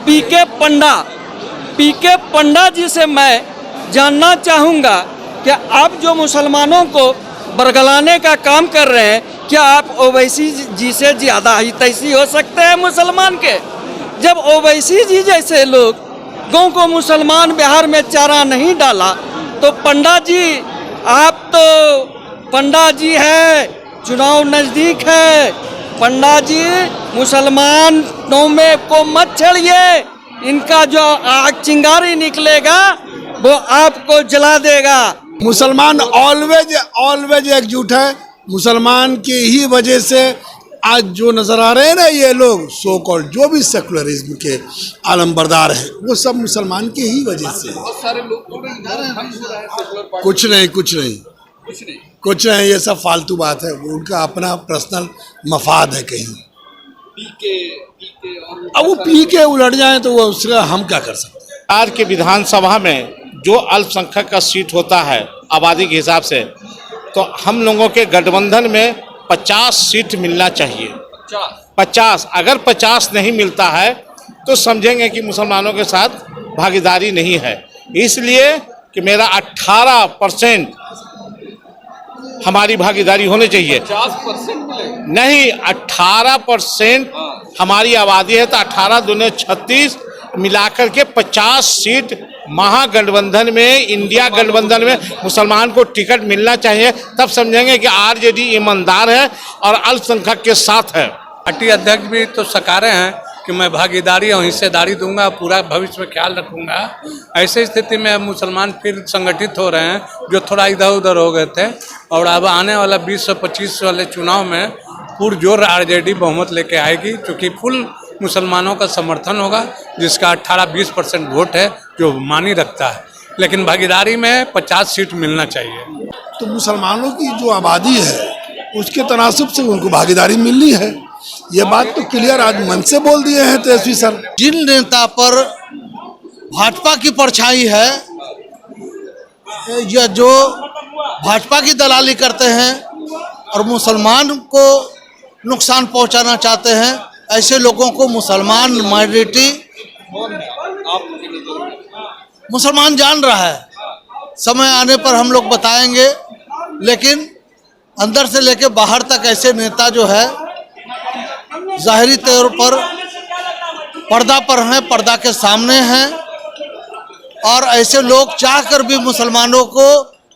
पीके पंडा जी से मैं जानना चाहूँगा कि आप जो मुसलमानों को बरगलाने का काम कर रहे हैं, क्या आप ओवैसी जी से ज़्यादा ही तैसी हो सकते हैं मुसलमान के? जब ओवैसी जी जैसे लोग गौ को मुसलमान बिहार में चारा नहीं डाला, तो पंडा जी, आप तो पंडा जी है, चुनाव नज़दीक है, पंडा जी मुसलमानों में को मत छेड़िए, इनका जो आग चिंगारी निकलेगा वो आपको जला देगा। मुसलमान ऑलवेज एकजुट है। मुसलमान की ही वजह से आज जो नजर आ रहे हैं ना ये लोग सो कॉल्ड जो भी सेकुलरिज्म के आलमबरदार हैं, वो सब मुसलमान की ही वजह से। बहुत सारे लोग कुछ नहीं, ये सब फालतू बात है। उनका अपना पर्सनल मफाद है कहीं। अब वो पी के उलट जाए तो वो उसका हम क्या कर सकते हैं। आज के विधानसभा में जो अल्पसंख्यक का सीट होता है आबादी के हिसाब से, तो हम लोगों के गठबंधन में 50 सीट मिलना चाहिए। 50 अगर 50 नहीं मिलता है तो समझेंगे कि मुसलमानों के साथ भागीदारी नहीं है। इसलिए कि मेरा 18% हमारी भागीदारी होनी चाहिए। 50% नहीं, 18% हमारी आबादी है, तो 18 दूने 36 मिलाकर के 50 सीट महागठबंधन में, इंडिया गठबंधन में मुसलमान को टिकट मिलना चाहिए। तब समझेंगे कि आरजेडी ईमानदार है और अल्पसंख्यक के साथ है। पार्टी अध्यक्ष भी तो सकारे हैं कि मैं भागीदारी और हिस्सेदारी दूंगा, पूरा भविष्य में ख्याल रखूंगा। ऐसे स्थिति में मुसलमान फिर संगठित हो रहे हैं, जो थोड़ा इधर उधर हो गए थे, और अब आने वाला 20 से 25 वाले चुनाव में पुरजोर आरजेडी बहुमत लेके आएगी, क्योंकि फुल मुसलमानों का समर्थन होगा, जिसका 18-20% वोट है, जो मानी रखता है। लेकिन भागीदारी में 50 सीट मिलना चाहिए। तो मुसलमानों की जो आबादी है उसके तनासुब से उनको भागीदारी मिलनी है। ये बात तो क्लियर आज मन से बोल दिए हैं तेजस्वी सर। जिन नेता पर भाजपा की परछाई है या जो भाजपा की दलाली करते हैं और मुसलमान को नुकसान पहुंचाना चाहते हैं, ऐसे लोगों को मुसलमान माइनॉरिटी मुसलमान जान रहा है। समय आने पर हम लोग बताएंगे, लेकिन अंदर से लेकर बाहर तक ऐसे नेता जो है जाहिरी तौर पर पर्दा पर हैं, पर्दा के सामने हैं, और ऐसे लोग चाहकर भी मुसलमानों को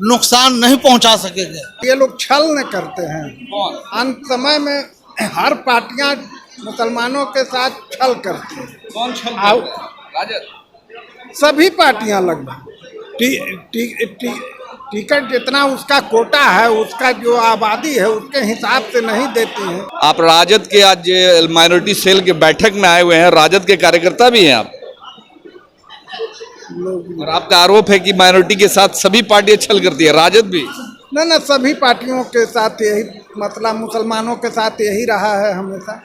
नुकसान नहीं पहुंचा सकेंगे। ये लोग छल न करते हैं। अंत समय में हर पार्टियां मुसलमानों के साथ छल करती हैं। कौन छल? राजद? सभी पार्टियां लगभग टिकट जितना उसका कोटा है, उसका जो आबादी है उसके हिसाब से नहीं देती हैं। आप राजद के आज माइनॉरिटी सेल के बैठक में आए हुए हैं, राजद के कार्यकर्ता भी हैं आप, और आपका आरोप है कि माइनॉरिटी के साथ सभी पार्टियां छल करती है, राजद भी? न सभी पार्टियों के साथ यही मतलब मुसलमानों के साथ यही रहा है हमेशा।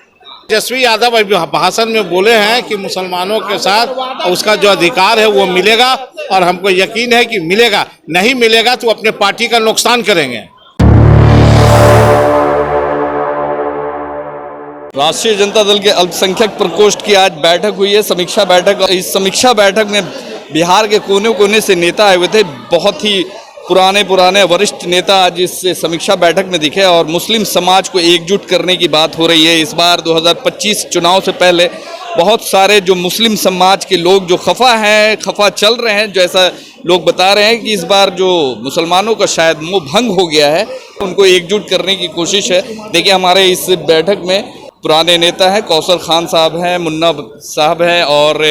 तेजस्वी यादव अभी भाषण में बोले हैं कि मुसलमानों के साथ उसका जो अधिकार है वो मिलेगा, और हमको यकीन है कि मिलेगा। नहीं मिलेगा तो अपने पार्टी का नुकसान करेंगे। राष्ट्रीय जनता दल के अल्पसंख्यक प्रकोष्ठ की आज बैठक हुई है, समीक्षा बैठक। इस समीक्षा बैठक में बिहार के कोने कोने से नेता आए हुए थे। बहुत ही पुराने वरिष्ठ नेता आज इस समीक्षा बैठक में दिखे, और मुस्लिम समाज को एकजुट करने की बात हो रही है। इस बार 2025 चुनाव से पहले बहुत सारे जो मुस्लिम समाज के लोग जो खफा चल रहे हैं, जैसा लोग बता रहे हैं कि इस बार जो मुसलमानों का शायद मोह भंग हो गया है, उनको एकजुट करने की कोशिश है। देखिए हमारे इस बैठक में पुराने नेता हैं, कौसर खान साहब हैं, मुन्ना साहब हैं, और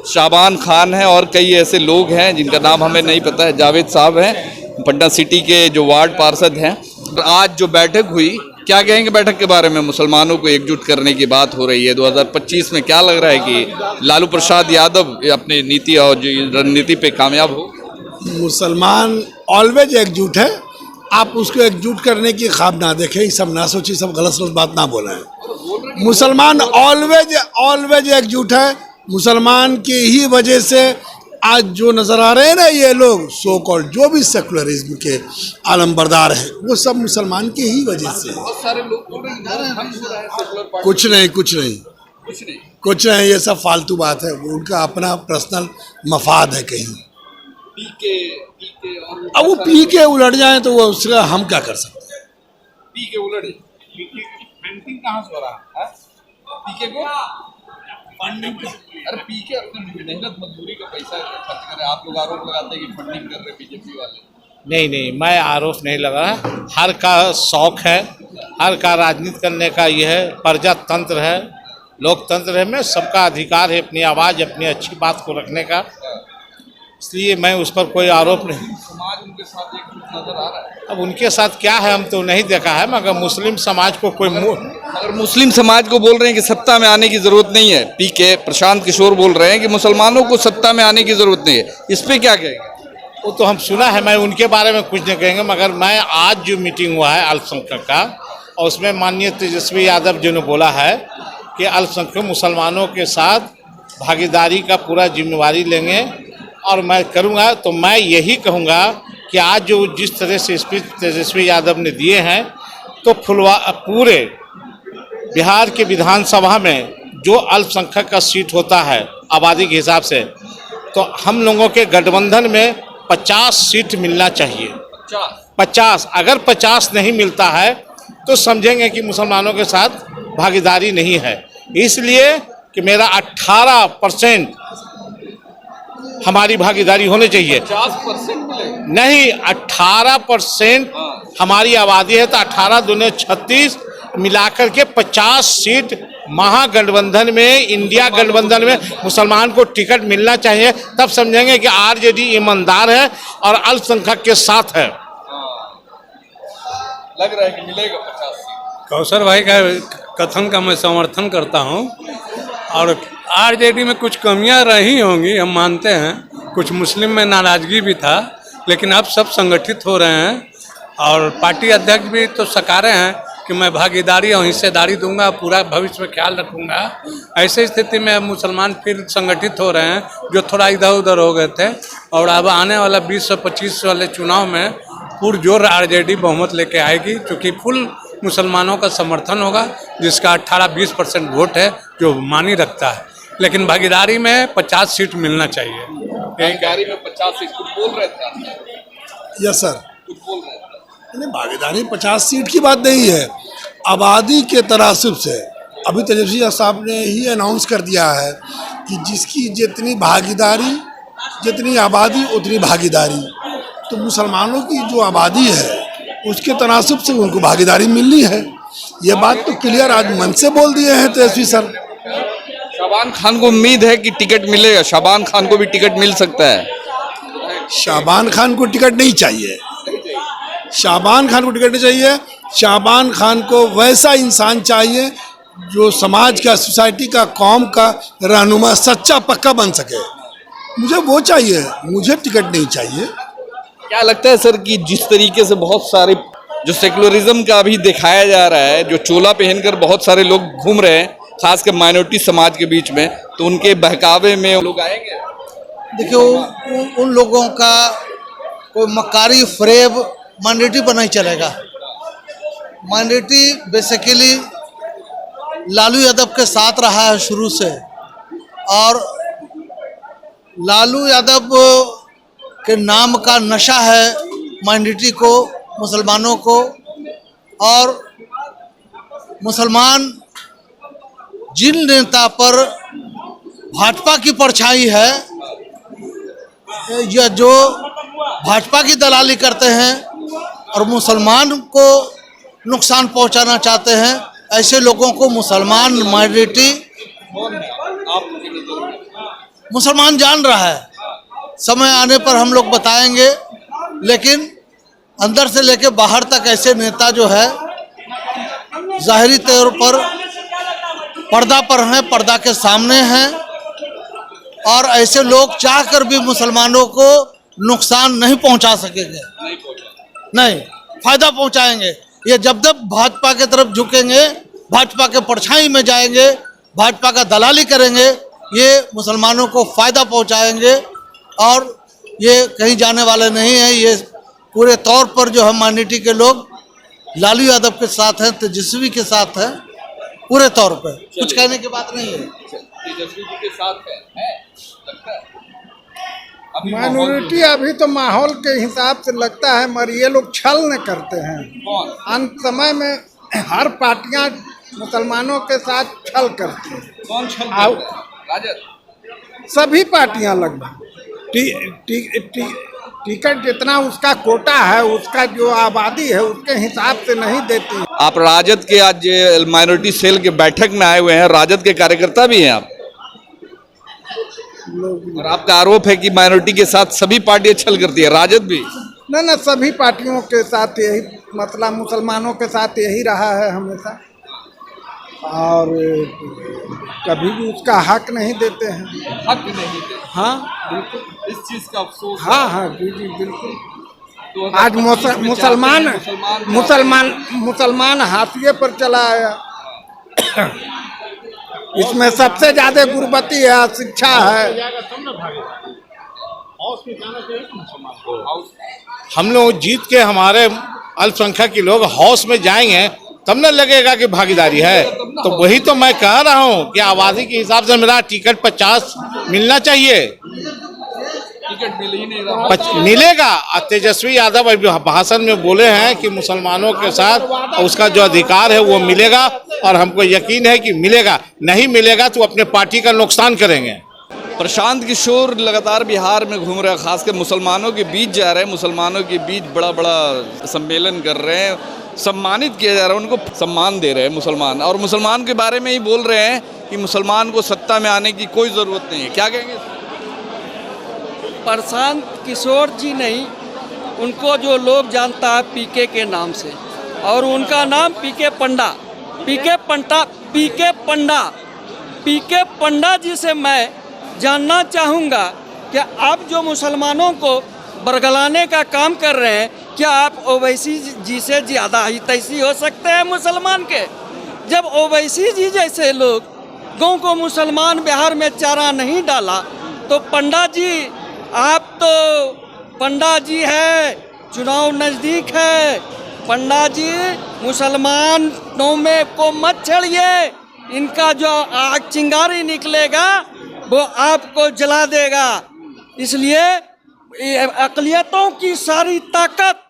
शाबान खान हैं, और कई ऐसे लोग हैं जिनका नाम हमें नहीं पता है। जावेद साहब हैं, पटना सिटी के जो वार्ड पार्षद हैं। आज जो बैठक हुई, क्या कहेंगे बैठक के बारे में? मुसलमानों को एकजुट करने की बात हो रही है। 2025 में क्या लग रहा है कि लालू प्रसाद यादव अपनी नीति और रणनीति पे कामयाब हो? मुसलमान ऑलवेज एकजुट है। आप उसको एकजुट करने की ख्वाब ना देखें, ये सब ना सोचिए, सब गलत बात ना बोला है। मुसलमान ऑलवेज एकजुट है। मुसलमान की ही वजह से आज जो नजर आ रहे हैं ना ये लोग सो कॉल्ड जो भी सेकुलरिज्म के आलमबरदार हैं, वो सब मुसलमान की ही वजह से। बहुत सारे लोग कुछ नहीं, ये सब फालतू बात है, वो उनका अपना पर्सनल मफाद है कहीं। पी के और अब वो पी के उलट जाए तो वो उसका हम क्या कर सकते हैं। पी के उलट फंडिंग कहाँ से हो रहा है? पीके को फंडिंग, अरे पीके अपनी मेहनत मजदूरी का पैसा खर्च करे, आप लोग आरोप लगाते हैं कि फंडिंग कर रहे बीजेपी वाले। नहीं, मैं आरोप नहीं लगा। हर का शौक है, हर का राजनीति करने का ये है, प्रजातंत्र है, लोकतंत्र है, में सबका अधिकार है अपनी आवाज़, अपनी अच्छी बात को रखने का, इसलिए मैं उस पर कोई आरोप नहीं। समाज उनके साथ एक नजर आ रहा है। अब उनके साथ क्या है हम तो नहीं देखा है, मगर मुस्लिम समाज को कोई अगर मुस्लिम समाज को बोल रहे हैं कि सत्ता में आने की जरूरत नहीं है, पीके प्रशांत किशोर बोल रहे हैं कि मुसलमानों को सत्ता में आने की जरूरत नहीं है, इस पे क्या कहेंगे? वो तो हम सुना है, मैं उनके बारे में कुछ नहीं कहेंगे, मगर मैं आज जो मीटिंग हुआ है अल्पसंख्यक का, और उसमें माननीय तेजस्वी यादव जी ने बोला है कि अल्पसंख्यक मुसलमानों के साथ भागीदारी का पूरा जिम्मेवारी लेंगे और मैं करूँगा। तो मैं यही कहूँगा कि आज जो जिस तरह से स्पीच तेजस्वी यादव ने दिए हैं, तो पूरे बिहार के विधानसभा में जो अल्पसंख्यक का सीट होता है आबादी के हिसाब से, तो हम लोगों के गठबंधन में 50 सीट मिलना चाहिए। 50 अगर 50 नहीं मिलता है तो समझेंगे कि मुसलमानों के साथ भागीदारी नहीं है, इसलिए कि मेरा 18% हमारी भागीदारी होनी चाहिए। 50% मिले नहीं, 18% हमारी आबादी है, तो 18 दूने 36 मिलाकर के 50 सीट महागठबंधन में, इंडिया गठबंधन में मुसलमान को टिकट मिलना चाहिए, तब समझेंगे कि आरजेडी ईमानदार है और अल्पसंख्यक के साथ है। लग रहा है कि मिलेगा 50 सीट। कौशल भाई का कथन का मैं समर्थन करता हूं, और आरजेडी में कुछ कमियां रही होंगी, हम मानते हैं, कुछ मुस्लिम में नाराजगी भी था, लेकिन अब सब संगठित हो रहे हैं और पार्टी अध्यक्ष भी तो सकारे हैं कि मैं भागीदारी और हिस्सेदारी दूंगा, पूरा भविष्य में ख्याल रखूंगा। ऐसे स्थिति में अब मुसलमान फिर संगठित हो रहे हैं, जो थोड़ा इधर उधर हो गए थे, और अब आने वाला 20 से 25 वाले चुनाव में पुरजोर आरजेडी बहुमत लेके आएगी, क्योंकि फुल मुसलमानों का समर्थन होगा, जिसका 18-20% वोट है, जो मानी रखता है। लेकिन भागीदारी में 50 सीट मिलना चाहिए। भागीदारी में 50 सीट कुछ बोल रहे थे। यस सर, कुछ बोल रहे थे। नहीं, भागीदारी 50 सीट की बात नहीं है, आबादी के तनासब से अभी तेजस्वी साहब ने ही अनाउंस कर दिया है कि जिसकी जितनी भागीदारी, जितनी आबादी उतनी भागीदारी। तो मुसलमानों की जो आबादी है उसके तनासब से उनको भागीदारी मिलनी है, ये बात तो क्लियर आज मन से बोल दिए हैं तेजस्वी सर। शाबान खान को उम्मीद है कि टिकट मिलेगा, शाबान खान को भी टिकट मिल सकता है। शाबान खान को टिकट नहीं चाहिए, शाबान खान को टिकट नहीं चाहिए। शाबान खान को वैसा इंसान चाहिए जो समाज का, सोसाइटी का, कौम का रहनुमा, सच्चा पक्का बन सके, मुझे वो चाहिए, मुझे टिकट नहीं चाहिए। क्या लगता है सर कि जिस तरीके से बहुत सारे जो सेकुलरिज्म का अभी दिखाया जा रहा है, जो चोला पहनकर बहुत सारे लोग घूम रहे हैं, खासकर माइनॉरिटी समाज के बीच में, तो उनके बहकावे में लोग आएंगे? देखिए, उन लोगों का कोई मकारी फ्रेब माइनॉरिटी पर नहीं चलेगा। माइनॉरिटी बेसिकली लालू यादव के साथ रहा है शुरू से, और लालू यादव के नाम का नशा है माइनॉरिटी को, मुसलमानों को, और मुसलमान जिन नेता पर भाजपा की परछाई है या जो भाजपा की दलाली करते हैं और मुसलमान को नुकसान पहुंचाना चाहते हैं, ऐसे लोगों को मुसलमान माइनॉरिटी, मुसलमान जान रहा है। समय आने पर हम लोग बताएंगे, लेकिन अंदर से लेकर बाहर तक ऐसे नेता जो है जाहिरी तौर पर पर्दा पर हैं, पर्दा के सामने हैं, और ऐसे लोग चाहकर भी मुसलमानों को नुकसान नहीं पहुंचा सकेंगे, नहीं फायदा पहुंचाएंगे। ये जब जब भाजपा के तरफ झुकेंगे, भाजपा के परछाई में जाएंगे, भाजपा का दलाली करेंगे, ये मुसलमानों को फायदा पहुंचाएंगे, और ये कहीं जाने वाले नहीं हैं। ये पूरे तौर पर जो है माइनॉरिटी के लोग लालू यादव के साथ हैं, तेजस्वी के साथ हैं, पूरे तौर पे कुछ कहने की बात नहीं है। तेजस्वी जी के साथ है लगता है अभी माइनॉरिटी अभी तो माहौल के हिसाब से लगता है, मगर ये लोग छल न करते हैं। कौन अंत समय में हर पार्टियां मुसलमानों के साथ छल करती हैं। कौन छल आओ। करता है? राजद सभी पार्टियां लगभग टिकट जितना उसका कोटा है, उसका जो आबादी है उसके हिसाब से नहीं देती। आप राजद के आज माइनॉरिटी सेल के बैठक में आए हुए हैं, राजद के कार्यकर्ता भी हैं आप, और आपका आरोप है कि माइनॉरिटी के साथ सभी पार्टियां छल करती है, राजद भी। न सभी पार्टियों के साथ यही मतलब मुसलमानों के साथ यही रहा है हमेशा, और कभी भी उसका हक नहीं देते हैं। हक नहीं दे हाँ बिल्कुल इस चीज का अफसोस है। हाँ हाँ जी जी बिल्कुल। 2025 आज में मुसलमान चाहते हैं मुसलमान मुसलमान हाथिए पर चला आया। इसमें सबसे ज्यादा गुर्बती है, शिक्षा है। हम लोग जीत के हमारे अल्पसंख्यक के लोग हाउस में जाएंगे तब न लगेगा कि भागीदारी है। तो वही तो मैं कह रहा हूँ कि आबादी के हिसाब से मेरा टिकट 50 मिलना चाहिए, टिकट मिल ही नहीं रहा। मिलेगा। तेजस्वी यादव अभी भाषण में बोले हैं कि मुसलमानों के साथ उसका जो अधिकार है वो मिलेगा, और हमको यकीन है कि मिलेगा। नहीं मिलेगा तो अपने पार्टी का नुकसान करेंगे। प्रशांत किशोर लगातार बिहार में घूम रहे हैं, खासकर मुसलमानों के बीच जा रहे हैं, मुसलमानों के बीच बड़ा बड़ा सम्मेलन कर रहे हैं, सम्मानित किया जा रहा है, उनको सम्मान दे रहे हैं मुसलमान, और मुसलमान के बारे में ही बोल रहे हैं कि मुसलमान को सत्ता में आने की कोई ज़रूरत नहीं है। क्या कहेंगे? प्रशांत किशोर जी नहीं, उनको जो लोग जानता है पीके के नाम से, और उनका नाम पीके पंडा पीके पंडा जी से मैं जानना चाहूँगा कि आप जो मुसलमानों को बरगलाने का काम कर रहे हैं, क्या आप ओवैसी जी से ज़्यादा ही तैसी हो सकते हैं मुसलमान के? जब ओवैसी जी जैसे लोग गाँव को मुसलमान बिहार में चारा नहीं डाला, तो पंडा जी आप तो पंडा जी है, चुनाव नज़दीक है, पंडा जी मुसलमानों में को मत छेड़िए, इनका जो आग चिंगारी निकलेगा वो आपको जला देगा। इसलिए अक़लियतों की सारी ताकत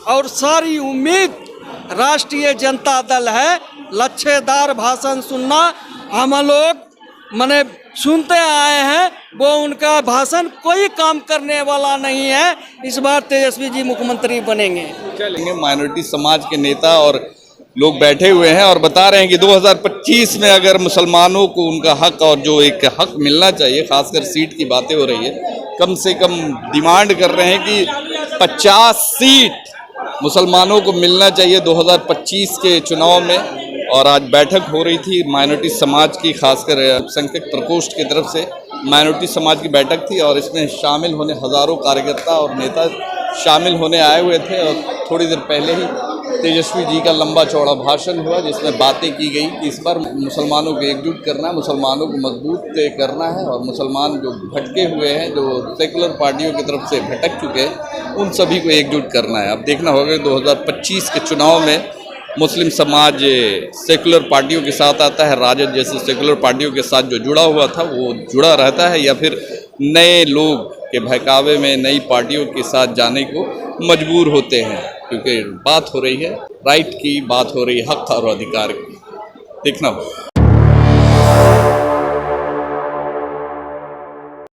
और सारी उम्मीद राष्ट्रीय जनता दल है। लच्छेदार भाषण सुनना हम लोग माने सुनते आए हैं, वो उनका भाषण कोई काम करने वाला नहीं है। इस बार तेजस्वी जी मुख्यमंत्री बनेंगे। माइनॉरिटी समाज के नेता और लोग बैठे हुए हैं और बता रहे हैं कि 2025 में अगर मुसलमानों को उनका हक और जो एक हक मिलना चाहिए, खासकर सीट की बातें हो रही है, कम से कम डिमांड कर रहे हैं कि 50 सीट मुसलमानों को मिलना चाहिए 2025 के चुनाव में। और आज बैठक हो रही थी माइनॉरिटी समाज की, खासकर अल्पसंख्यक प्रकोष्ठ की तरफ से माइनॉरिटी समाज की बैठक थी, और इसमें शामिल होने हज़ारों कार्यकर्ता और नेता शामिल होने आए हुए थे। और थोड़ी देर पहले ही तेजस्वी जी का लंबा चौड़ा भाषण हुआ, जिसमें बातें की गई कि इस बार मुसलमानों को एकजुट करना है, मुसलमानों को मजबूत करना है, और मुसलमान जो भटके हुए हैं, जो सेकुलर पार्टियों की तरफ से भटक चुके हैं, उन सभी को एकजुट करना है। अब देखना होगा 2025 के चुनाव में मुस्लिम समाज सेकुलर पार्टियों के साथ आता है, राजद जैसे सेकुलर पार्टियों के साथ जो जुड़ा हुआ था वो जुड़ा रहता है, या फिर नए लोग के बहकावे में नई पार्टियों के साथ जाने को मजबूर होते हैं। क्योंकि बात हो रही है राइट की, बात हो रही है हक और अधिकार की। देखना होगा।